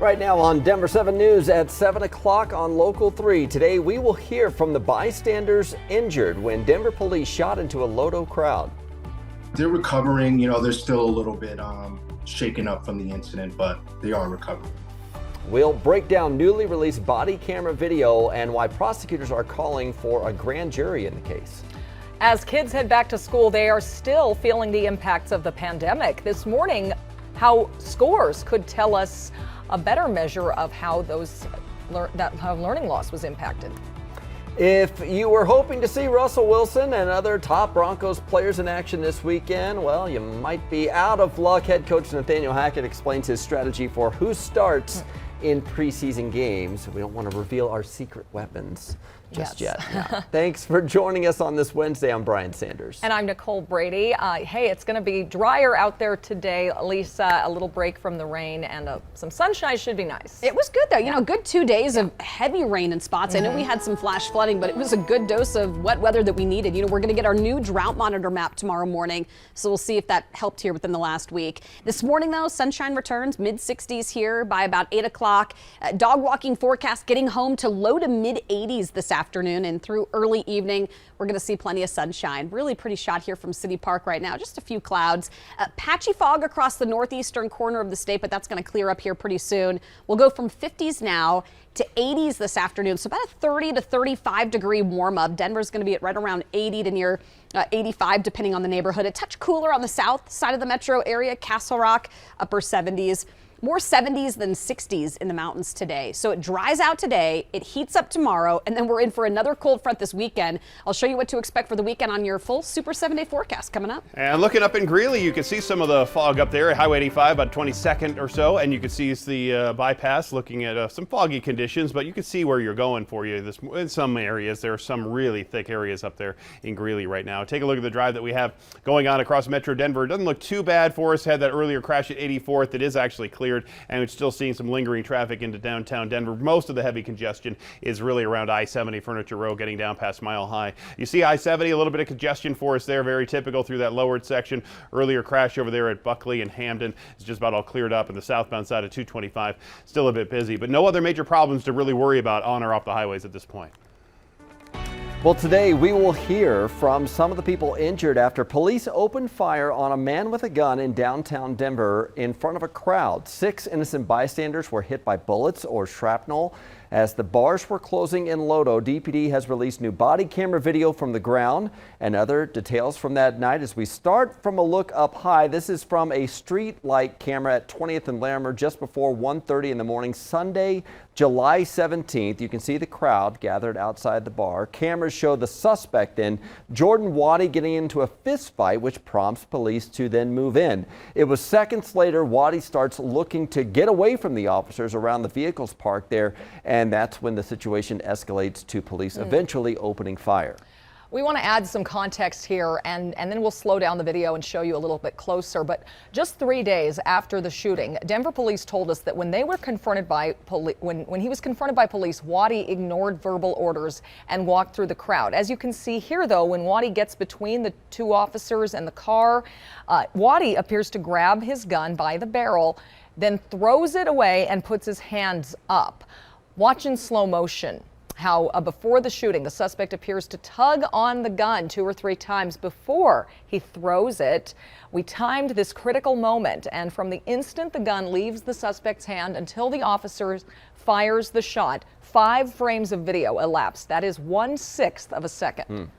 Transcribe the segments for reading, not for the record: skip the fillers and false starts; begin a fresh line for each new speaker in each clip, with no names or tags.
Right now on Denver 7 News at 7 o'clock on Local 3. Today we will hear from the bystanders injured when Denver police shot into a Lodo crowd.
They're recovering, they're still a little bit shaken up from the incident, but they are recovering.
We'll break down newly released body camera video and why prosecutors are calling for a grand jury in the case.
As kids head back to school, they are still feeling the impacts of the pandemic. This morning, how scores could tell us a better measure of how how learning loss was impacted.
If you were hoping to see Russell Wilson and other top Broncos players in action this weekend, well, you might be out of luck. Head coach Nathaniel Hackett explains his strategy for who starts in preseason games. We don't want to reveal our secret weapons just yet. Yeah. Thanks for joining us on this Wednesday. I'm Brian Sanders.
And I'm Nicole Brady. Hey, it's going to be drier out there today. At least a little break from the rain and some sunshine should be nice.
It was good though. Good 2 days of heavy rain in spots. I know we had some flash flooding, but it was a good dose of wet weather that we needed. We're going to get our new drought monitor map tomorrow morning, so we'll see if that helped here within the last week. This morning though, sunshine returns, mid 60s here by about 8 o'clock. Dog walking forecast getting home to low to mid 80s this afternoon, and through early evening we're going to see plenty of sunshine. Really pretty shot here from City Park right now. Just a few clouds. Patchy fog across the northeastern corner of the state, but that's going to clear up here pretty soon. We'll go from 50s now to 80s this afternoon, so about a 30 to 35 degree warm up. Denver's going to be at right around 80 to near 85 depending on the neighborhood. A touch cooler on the south side of the metro area. Castle Rock, upper 70s. More 70s than 60s in the mountains today. So it dries out today, it heats up tomorrow, and then we're in for another cold front this weekend. I'll show you what to expect for the weekend on your full Super 7-day forecast coming up.
And looking up in Greeley, you can see some of the fog up there at Highway 85, about 22nd or so, and you can see the bypass looking at some foggy conditions, but you can see where you're going for you. In some areas, there are some really thick areas up there in Greeley right now. Take a look at the drive that we have going on across Metro Denver. It doesn't look too bad for us. Had that earlier crash at 84th. It is actually clear. And we're still seeing some lingering traffic into downtown Denver. Most of the heavy congestion is really around I-70 Furniture Row getting down past Mile High. You see I-70, a little bit of congestion for us there, very typical through that lowered section. Earlier crash over there at Buckley and Hamden is just about all cleared up, and the southbound side of 225 still a bit busy, but no other major problems to really worry about on or off the highways at this point.
Well, today we will hear from some of the people injured after police opened fire on a man with a gun in downtown Denver in front of a crowd. 6 innocent bystanders were hit by bullets or shrapnel. As the bars were closing in Lodo, DPD has released new body camera video from the ground and other details from that night. As we start from a look up high, this is from a street light camera at 20th and Larimer just before 1:30 in the morning, Sunday, July 17th. You can see the crowd gathered outside the bar. Cameras show the suspect in Jordan Waddy getting into a fist fight, which prompts police to then move in. It was seconds later, Waddy starts looking to get away from the officers around the vehicles parked there, and that's when the situation escalates to police eventually opening fire.
We want to add some context here, and then we'll slow down the video and show you a little bit closer. But just 3 days after the shooting, Denver police told us that when they were confronted by when he was confronted by police, Waddy ignored verbal orders and walked through the crowd. As you can see here, though, when Waddy gets between the two officers and the car, Waddy appears to grab his gun by the barrel, then throws it away and puts his hands up. Watch in slow motion how before the shooting, the suspect appears to tug on the gun 2 or 3 times before he throws it. We timed this critical moment, and from the instant the gun leaves the suspect's hand until the officer fires the shot, 5 frames of video elapsed. That is 1/6 of a second.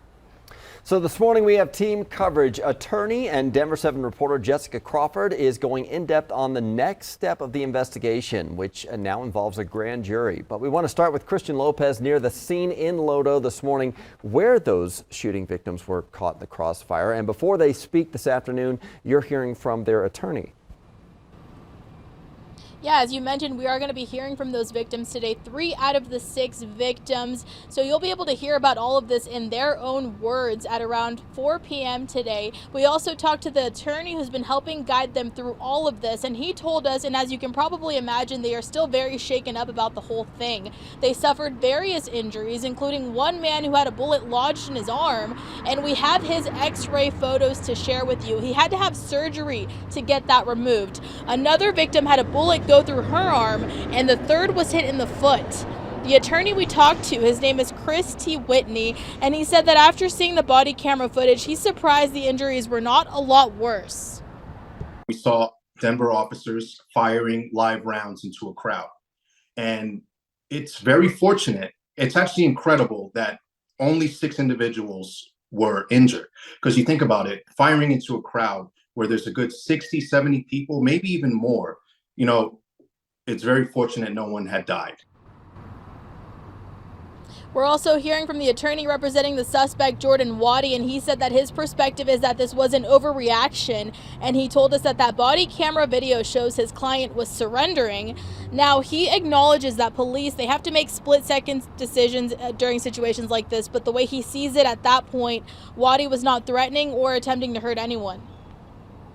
So this morning we have team coverage. Attorney and Denver 7 reporter Jessica Crawford is going in depth on the next step of the investigation, which now involves a grand jury. But we want to start with Christian Lopez near the scene in Lodo this morning where those shooting victims were caught in the crossfire. And before they speak this afternoon, you're hearing from their attorney.
Yeah, as you mentioned, we are going to be hearing from those victims today, 3 out of the 6 victims. So you'll be able to hear about all of this in their own words at around 4 p.m. today. We also talked to the attorney who's been helping guide them through all of this, and he told us, and as you can probably imagine, they are still very shaken up about the whole thing. They suffered various injuries, including one man who had a bullet lodged in his arm, and we have his x-ray photos to share with you. He had to have surgery to get that removed. Another victim had a bullet go through her arm, and the third was hit in the foot. The attorney we talked to, his name is Chris T. Whitney, and he said that after seeing the body camera footage, he's surprised the injuries were not a lot worse.
We saw Denver officers firing live rounds into a crowd. And it's very fortunate. It's actually incredible that only 6 individuals were injured. Because you think about it, firing into a crowd where there's a good 60, 70 people, maybe even more, it's very fortunate no one had died.
We're also hearing from the attorney representing the suspect, Jordan Waddy, and he said that his perspective is that this was an overreaction, and he told us that that body camera video shows his client was surrendering. Now, he acknowledges that police, they have to make split-second decisions during situations like this, but the way he sees it at that point, Waddy was not threatening or attempting to hurt anyone.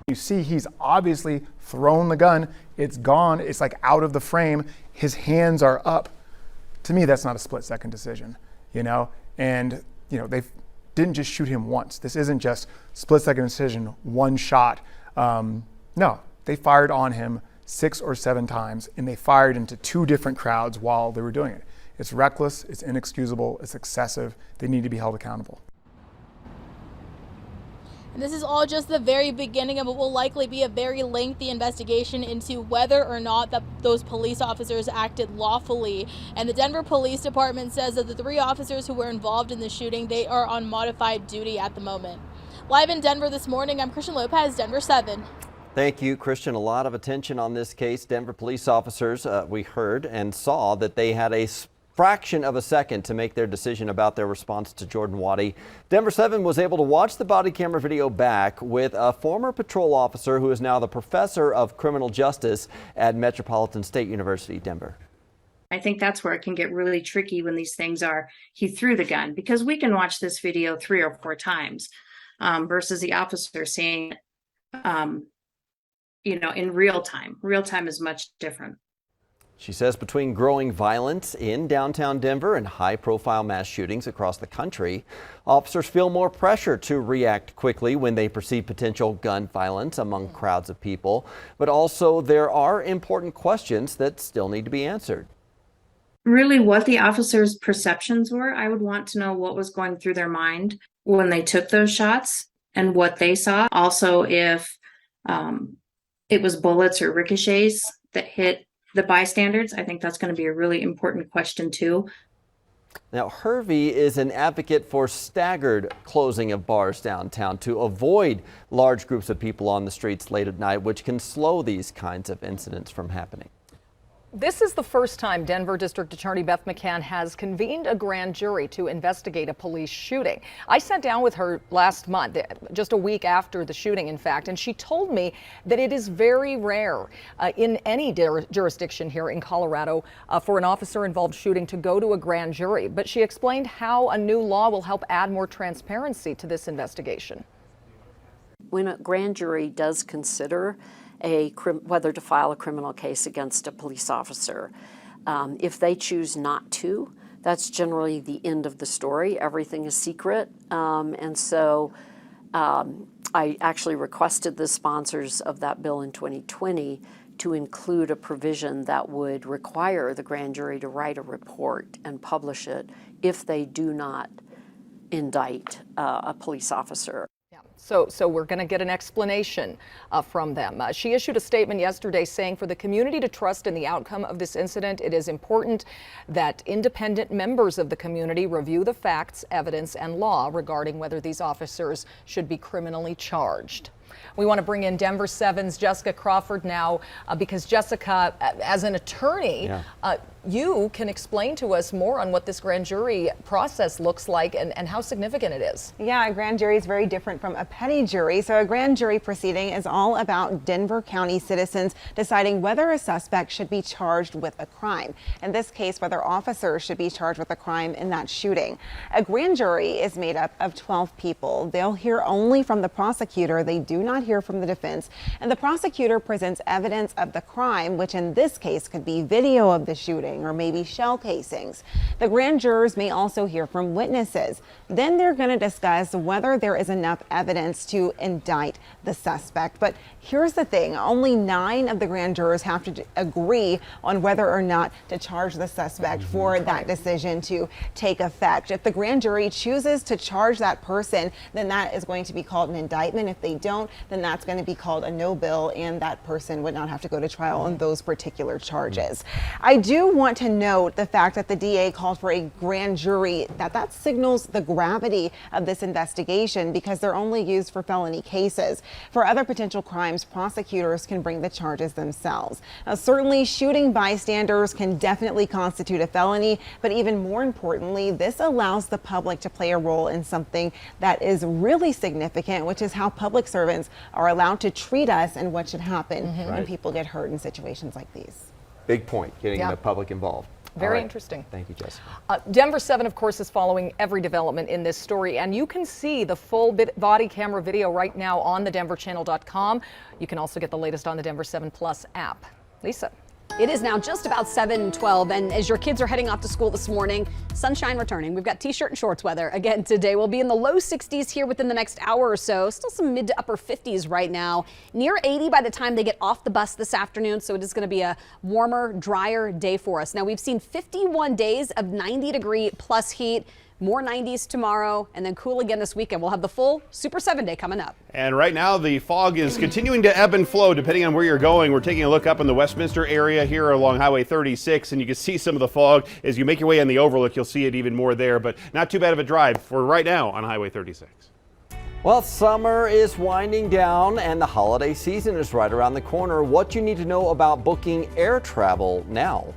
You see he's obviously thrown the gun, it's gone, it's like out of the frame, his hands are up. To me, that's not a split-second decision, and they didn't just shoot him once. This isn't just split-second decision, one shot. No, they fired on him 6 or 7 times, and they fired into 2 different crowds while they were doing it. It's reckless, it's inexcusable, it's excessive. They need to be held accountable.
And this is all just the very beginning of what will likely be a very lengthy investigation into whether or not those police officers acted lawfully. And the Denver Police Department says that the 3 officers who were involved in the shooting, they are on modified duty at the moment. Live in Denver this morning, I'm Christian Lopez, Denver 7.
Thank you, Christian. A lot of attention on this case. Denver police officers, we heard and saw that they had a fraction of a second to make their decision about their response to Jordan Waddy. Denver 7 was able to watch the body camera video back with a former patrol officer who is now the professor of criminal justice at Metropolitan State University, Denver.
I think that's where it can get really tricky when these things are, he threw the gun, because we can watch this video 3 or 4 times versus the officer seeing, in real time. Real time is much different.
She says between growing violence in downtown Denver and high-profile mass shootings across the country, officers feel more pressure to react quickly when they perceive potential gun violence among crowds of people. But also there are important questions that still need to be answered.
Really what the officers' perceptions were, I would want to know what was going through their mind when they took those shots and what they saw. Also, if it was bullets or ricochets that hit the bystanders, I think that's going to be a really important question too.
Now, Hervey is an advocate for staggered closing of bars downtown to avoid large groups of people on the streets late at night, which can slow these kinds of incidents from happening.
This is the first time Denver District Attorney Beth Mccann has convened a grand jury to investigate a police shooting. I sat down with her last month, just a week after the shooting, in fact, and she told me that it is very rare in any jurisdiction here in Colorado for an officer-involved shooting to go to a grand jury. But she explained how a new law will help add more transparency to this investigation.
When a grand jury does consider whether to file a criminal case against a police officer, if they choose not to, that's generally the end of the story. Everything is secret. And so I actually requested the sponsors of that bill in 2020 to include a provision that would require the grand jury to write a report and publish it if they do not indict a police officer.
So we're going to get an explanation from them. She issued a statement yesterday saying for the community to trust in the outcome of this incident, it is important that independent members of the community review the facts, evidence, and law regarding whether these officers should be criminally charged. We want to bring in Denver 7's Jessica Crawford now because Jessica, as an attorney, you can explain to us more on what this grand jury process looks like and how significant it is.
Yeah, a grand jury is very different from a petty jury. So a grand jury proceeding is all about Denver County citizens deciding whether a suspect should be charged with a crime. In this case, whether officers should be charged with a crime in that shooting. A grand jury is made up of 12 people. They'll hear only from the prosecutor. They do not hear from the defense, and the prosecutor presents evidence of the crime, which in this case could be video of the shooting or maybe shell casings. The grand jurors may also hear from witnesses. Then they're going to discuss whether there is enough evidence to indict the suspect. But here's the thing, only 9 of the grand jurors have to agree on whether or not to charge the suspect for that decision to take effect. If the grand jury chooses to charge that person, then that is going to be called an indictment. If they don't, then that's going to be called a no bill, and that person would not have to go to trial on those particular charges. I do want to note the fact that the DA called for a grand jury, that signals the gravity of this investigation because they're only used for felony cases. For other potential crimes, prosecutors can bring the charges themselves. Now, certainly shooting bystanders can definitely constitute a felony, but even more importantly, this allows the public to play a role in something that is really significant, which is how public servants are allowed to treat us and what should happen when people get hurt in situations like these.
Big point, getting the public involved.
Very interesting.
Thank you, Jessica.
Denver 7, of course, is following every development in this story, and you can see the full body camera video right now on thedenverchannel.com. You can also get the latest on the Denver 7 Plus app. Lisa.
It is now just about 7:12, and as your kids are heading off to school this morning, sunshine returning. We've got t-shirt and shorts weather again today. We'll be in the low 60s here within the next hour or so. Still some mid to upper 50s right now. Near 80 by the time they get off the bus this afternoon, so it is going to be a warmer, drier day for us. Now, we've seen 51 days of 90-degree plus heat. More 90s tomorrow, and then cool again this weekend. We'll have the full Super 7 Day coming up.
And right now, the fog is continuing to ebb and flow depending on where you're going. We're taking a look up in the Westminster area here along Highway 36, and you can see some of the fog. As you make your way on the overlook, you'll see it even more there, but not too bad of a drive for right now on Highway 36.
Well, summer is winding down and the holiday season is right around the corner. What you need to know about booking air travel now.